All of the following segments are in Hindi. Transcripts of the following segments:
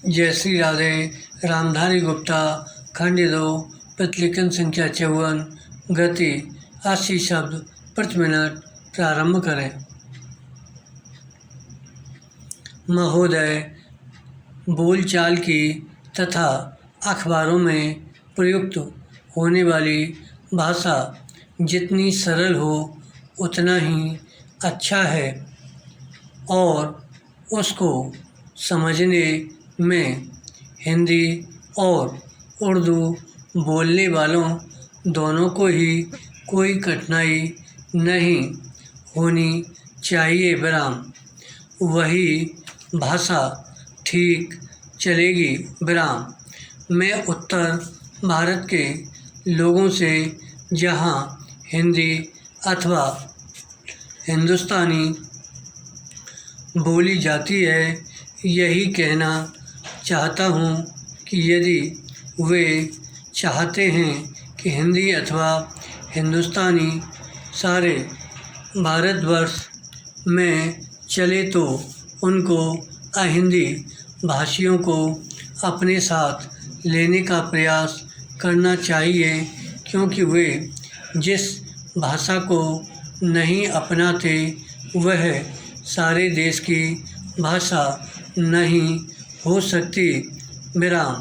जयश्री राधे, रामधारी गुप्ता, खंड 2, प्रतिलेखन संख्या 54, गति 80 शब्द प्रति मिनट। प्रारंभ करें। महोदय, बोलचाल की तथा अखबारों में प्रयुक्त होने वाली भाषा जितनी सरल हो उतना ही अच्छा है और उसको समझने में हिंदी और उर्दू बोलने वालों दोनों को ही कोई कठिनाई नहीं होनी चाहिए। विराम। वही भाषा ठीक चलेगी। विराम। मैं उत्तर भारत के लोगों से जहाँ हिंदी अथवा हिंदुस्तानी बोली जाती है, यही कहना चाहता हूँ कि यदि वे चाहते हैं कि हिंदी अथवा हिंदुस्तानी सारे भारतवर्ष में चले तो उनको अहिंदी भाषियों को अपने साथ लेने का प्रयास करना चाहिए, क्योंकि वे जिस भाषा को नहीं अपनाते वह सारे देश की भाषा नहीं हो सकती। विराम।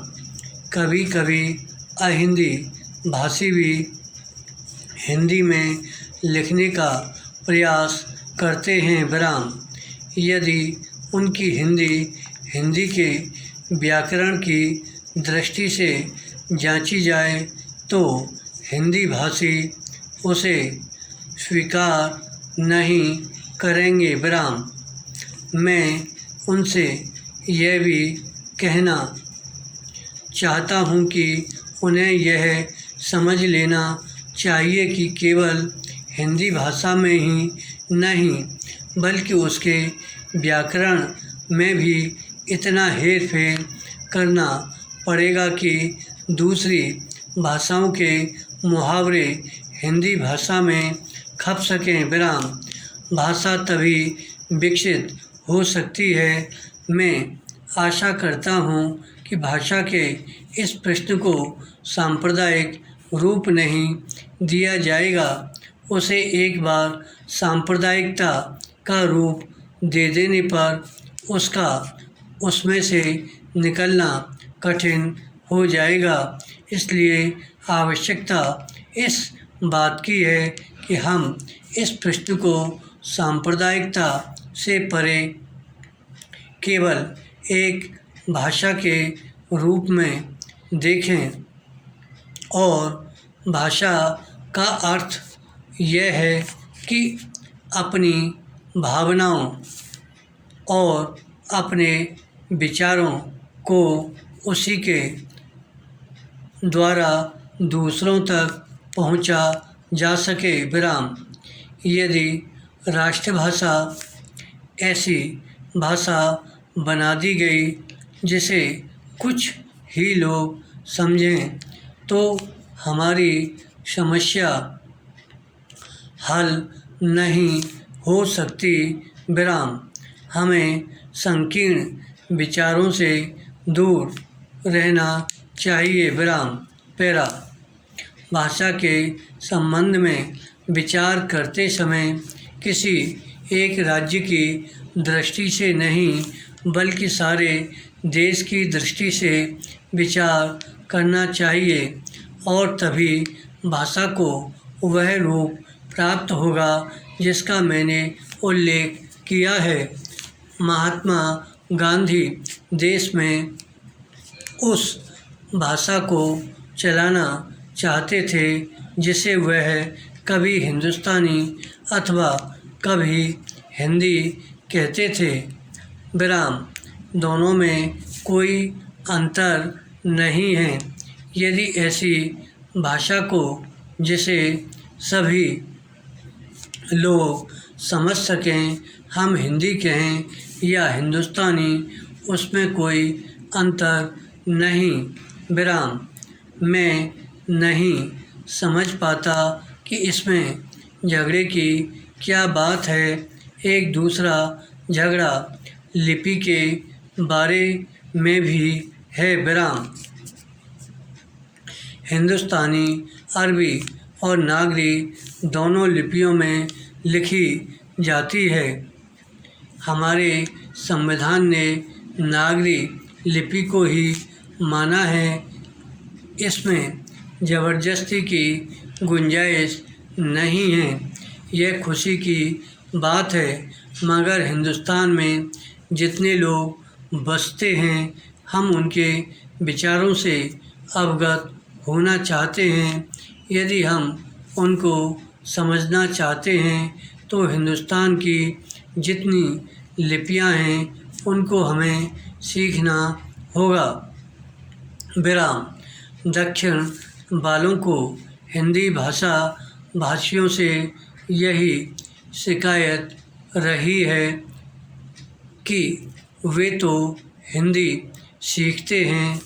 कभी कभी अहिंदी भाषी भी हिंदी में लिखने का प्रयास करते हैं। विराम। यदि उनकी हिंदी के व्याकरण की दृष्टि से जांची जाए तो हिंदी भाषी उसे स्वीकार नहीं करेंगे। विराम। मैं उनसे यह भी कहना चाहता हूँ कि उन्हें यह समझ लेना चाहिए कि केवल हिंदी भाषा में ही नहीं बल्कि उसके व्याकरण में भी इतना हेर फेर करना पड़ेगा कि दूसरी भाषाओं के मुहावरे हिंदी भाषा में खप सकें। विराम। भाषा तभी विकसित हो सकती है। मैं आशा करता हूँ कि भाषा के इस प्रश्न को सांप्रदायिक रूप नहीं दिया जाएगा। उसे एक बार सांप्रदायिकता का रूप दे देने पर उसमें से निकलना कठिन हो जाएगा। इसलिए आवश्यकता इस बात की है कि हम इस प्रश्न को सांप्रदायिकता से परे केवल एक भाषा के रूप में देखें और भाषा का अर्थ यह है कि अपनी भावनाओं और अपने विचारों को उसी के द्वारा दूसरों तक पहुंचा जा सके। विराम। यदि राष्ट्रभाषा ऐसी भाषा बना दी गई जिसे कुछ ही लोग समझें तो हमारी समस्या हल नहीं हो सकती। विराम। हमें संकीर्ण विचारों से दूर रहना चाहिए। विराम। पैरा। भाषा के संबंध में विचार करते समय किसी एक राज्य की दृष्टि से नहीं बल्कि सारे देश की दृष्टि से विचार करना चाहिए और तभी भाषा को वह रूप प्राप्त होगा जिसका मैंने उल्लेख किया है। महात्मा गांधी देश में उस भाषा को चलाना चाहते थे जिसे वह कभी हिंदुस्तानी अथवा कभी हिंदी कहते थे। विराम। दोनों में कोई अंतर नहीं है। यदि ऐसी भाषा को जिसे सभी लोग समझ सकें हम हिंदी कहें या हिंदुस्तानी, उसमें कोई अंतर नहीं। विराम। मैं नहीं समझ पाता कि इसमें झगड़े की क्या बात है। एक दूसरा झगड़ा लिपि के बारे में भी है विराम। हिंदुस्तानी, अरबी और नागरी दोनों लिपियों में लिखी जाती है। हमारे संविधान ने नागरी लिपि को ही माना है। इसमें ज़बरदस्ती की गुंजाइश नहीं है। यह खुशी की बात है। मगर हिंदुस्तान में जितने लोग बसते हैं, हम उनके विचारों से अवगत होना चाहते हैं। यदि हम उनको समझना चाहते हैं तो हिंदुस्तान की जितनी लिपियां हैं उनको हमें सीखना होगा। विराम। दक्षिण वालों को हिंदी भाषियों से यही शिकायत रही है कि वे तो हिंदी सीखते हैं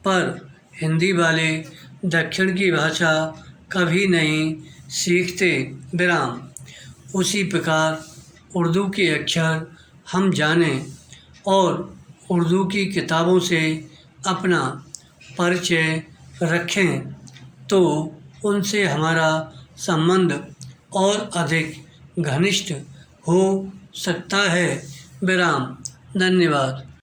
पर हिंदी वाले दक्षिण की भाषा कभी नहीं सीखते। विराम। उसी प्रकार उर्दू के अक्षर हम जानें और उर्दू की किताबों से अपना परिचय रखें तो उनसे हमारा संबंध और अधिक घनिष्ठ हो सकता है। विराम। धन्यवाद।